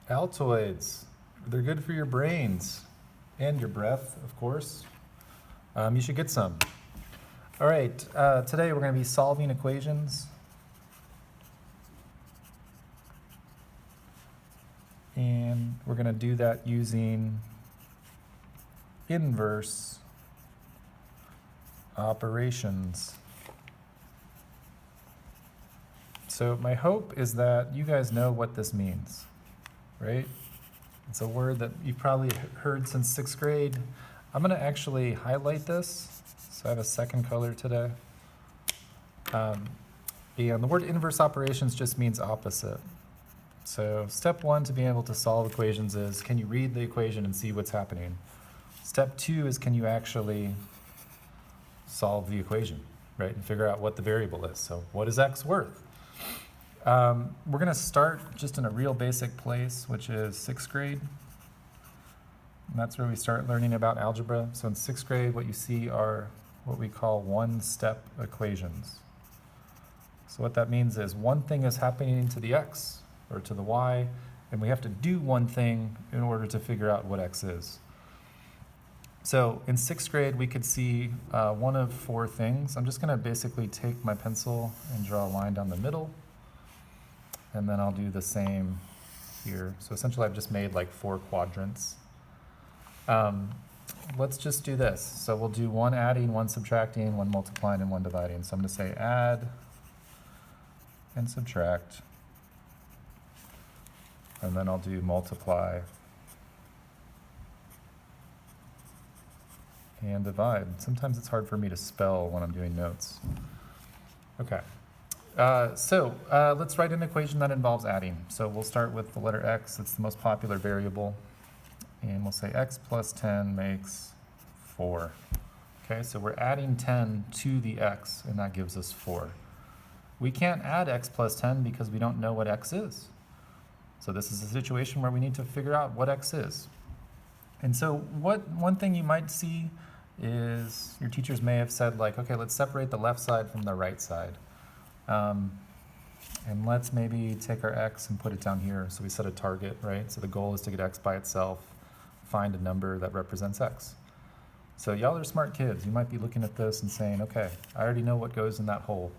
Altoids, they're good for your brains and your breath, of course. You should get some. All right, today we're going to be solving equations. And we're going to do that using inverse operations. So my hope is that you guys know what this means, right? It's a word that you've probably heard since 6th grade. I'm going to actually highlight this, so I have a second color today. And the word inverse operations just means opposite. So step 1 to being able to solve equations is, can you read the equation and see what's happening? Step 2 is, can you actually solve the equation, right? And figure out what the variable is. So what is x worth? We're going to start just in a real basic place, which is 6th grade. And that's where we start learning about algebra. So in 6th grade, what you see are what we call one-step equations. So what that means is one thing is happening to the x or to the y, and we have to do one thing in order to figure out what x is. So in 6th grade, we could see one of 4 things. I'm just going to basically take my pencil and draw a line down the middle, and then I'll do the same here. So essentially, I've just made like 4 quadrants. Let's just do this. So we'll do one adding, one subtracting, one multiplying, and one dividing. So I'm going to say add and subtract, and then I'll do multiply and divide. Sometimes it's hard for me to spell when I'm doing notes. Okay. Let's write an equation that involves adding. So we'll start with the letter x. It's the most popular variable. And we'll say x plus 10 makes 4. Okay, so we're adding 10 to the x, and that gives us 4. We can't add x plus 10 because we don't know what x is. So this is a situation where we need to figure out what x is. And so one thing you might see is your teachers may have said, like, okay, let's separate the left side from the right side. And let's maybe take our x and put it down here. So we set a target, right? So the goal is to get x by itself, find a number that represents x. So y'all are smart kids. You might be looking at this and saying, okay, I already know what goes in that hole.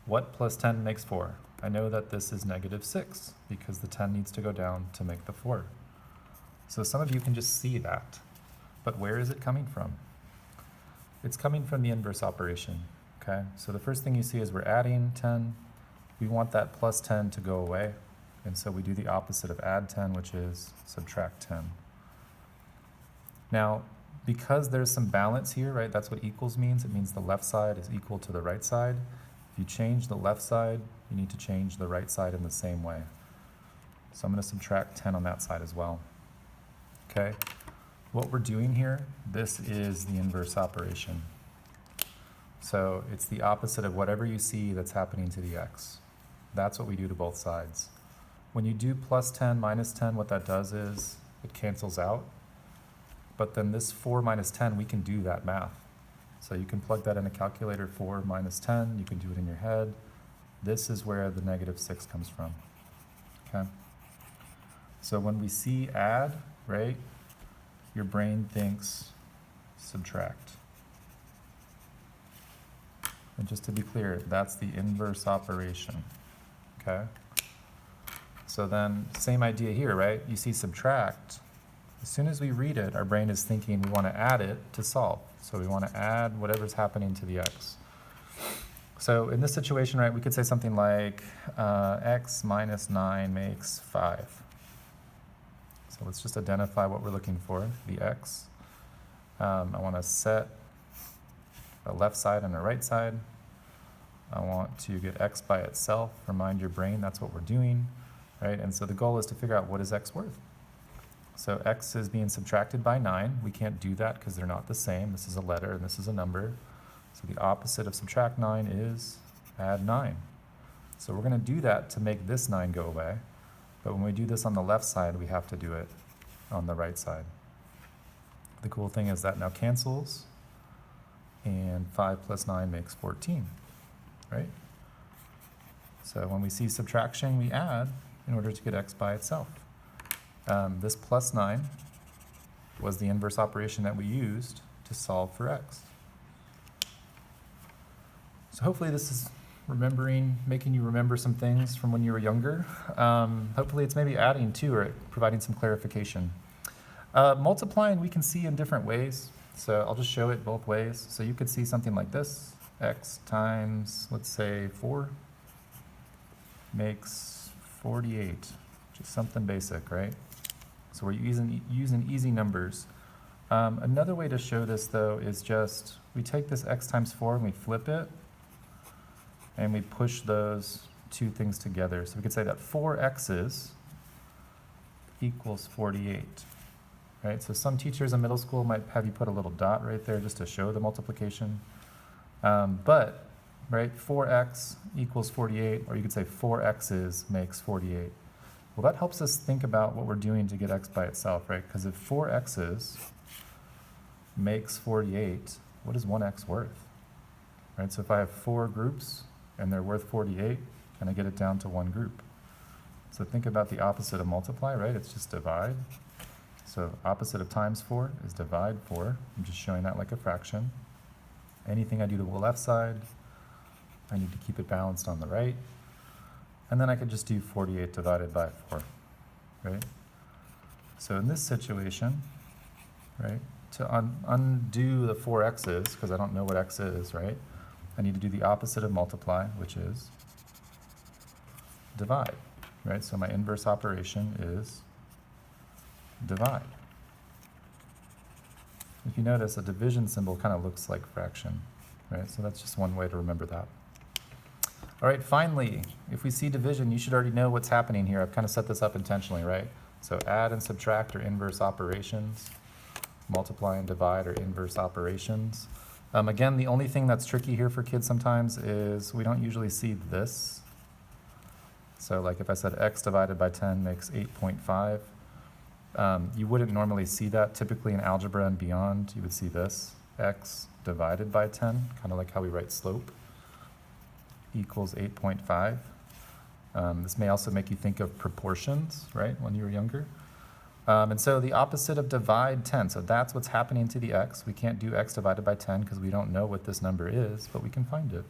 What plus 10 makes 4? I know that this is -6 because the 10 needs to go down to make the 4. So some of you can just see that. But where is it coming from? It's coming from the inverse operation, okay? So the first thing you see is we're adding 10. We want that plus 10 to go away. And so we do the opposite of add 10, which is subtract 10. Now, because there's some balance here, right? That's what equals means. It means the left side is equal to the right side. If you change the left side, you need to change the right side in the same way. So I'm going to subtract 10 on that side as well. Okay? What we're doing here, this is the inverse operation. So it's the opposite of whatever you see that's happening to the x. That's what we do to both sides. When you do plus 10 minus 10, what that does is it cancels out. But then this 4 minus 10, we can do that math. So you can plug that in a calculator, 4 minus 10, you can do it in your head. This is where the -6 comes from, okay? So when we see add, right, your brain thinks subtract. And just to be clear, that's the inverse operation, okay? So then, same idea here, right? You see subtract. As soon as we read it, our brain is thinking we want to add it to solve. So we want to add whatever's happening to the x. So in this situation, right, we could say something like x minus 9 makes 5. So let's just identify what we're looking for, the x. I want to set a left side and a right side. I want to get x by itself. Remind your brain that's what we're doing, right? And so the goal is to figure out what is x worth. So x is being subtracted by 9. We can't do that because they're not the same. This is a letter and this is a number. So the opposite of subtract 9 is add 9. So we're going to do that to make this 9 go away. But when we do this on the left side, we have to do it on the right side. The cool thing is that now cancels, and 5 plus 9 makes 14, right? So when we see subtraction, we add in order to get x by itself. This plus 9 was the inverse operation that we used to solve for x. So hopefully this is making you remember some things from when you were younger. Hopefully it's maybe adding to or providing some clarification. Multiplying we can see in different ways, so I'll just show it both ways. So you could see something like this, x times, let's say 4, makes 48, which is something basic, right? So we're using easy numbers. Another way to show this though is just, we take this x times 4 and we flip it, and we push those two things together. So we could say that 4x's equals 48, right? So some teachers in middle school might have you put a little dot right there just to show the multiplication. But, right, 4x equals 48, or you could say 4x's makes 48. Well, that helps us think about what we're doing to get x by itself, right? Because if 4x's makes 48, what is 1x worth? Right, so if I have 4 groups and they're worth 48, and I get it down to one group. So think about the opposite of multiply, right? It's just divide. So opposite of times 4 is divide 4. I'm just showing that like a fraction. Anything I do to the left side, I need to keep it balanced on the right. And then I could just do 48 divided by 4, right? So in this situation, right, to undo the 4x's, because I don't know what x is, right, I need to do the opposite of multiply, which is divide, right? So my inverse operation is divide. If you notice, a division symbol kind of looks like fraction, right? So that's just one way to remember that. All right, finally, if we see division, you should already know what's happening here. I've kind of set this up intentionally, right? So add and subtract are inverse operations. Multiply and divide are inverse operations. Again, the only thing that's tricky here for kids sometimes is we don't usually see this. So like if I said x divided by 10 makes 8.5, you wouldn't normally see that. Typically in algebra and beyond, you would see this, x divided by 10, kind of like how we write slope, equals 8.5. This may also make you think of proportions, right, when you were younger. And so the opposite of divide 10, so that's what's happening to the x. We can't do x divided by 10 because we don't know what this number is, but we can find it.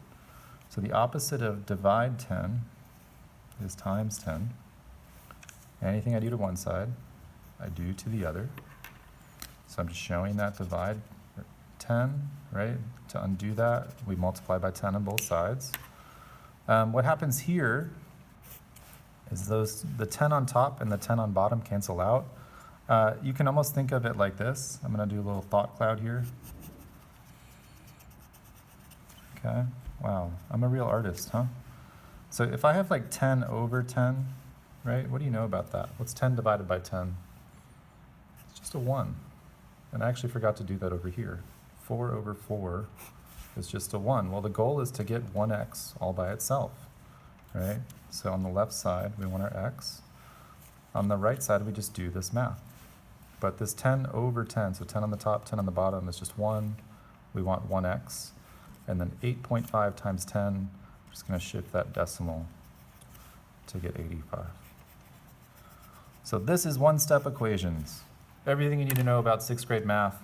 So the opposite of divide 10 is times 10. Anything I do to one side, I do to the other. So I'm just showing that divide 10, right? To undo that, we multiply by 10 on both sides. What happens here is the 10 on top and the 10 on bottom cancel out. You can almost think of it like this. I'm going to do a little thought cloud here. Okay, wow, I'm a real artist, huh? So if I have like 10 over 10, right, what do you know about that? What's 10 divided by 10? It's just a 1. And I actually forgot to do that over here. 4 over 4 is just a 1. Well, the goal is to get 1x all by itself, right? So on the left side, we want our x. On the right side, we just do this math. But this 10 over 10, so 10 on the top, 10 on the bottom, is just 1. We want 1x. And then 8.5 times 10, I'm just going to shift that decimal to get 85. So this is one-step equations. Everything you need to know about 6th grade math,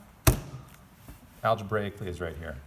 algebraically, is right here.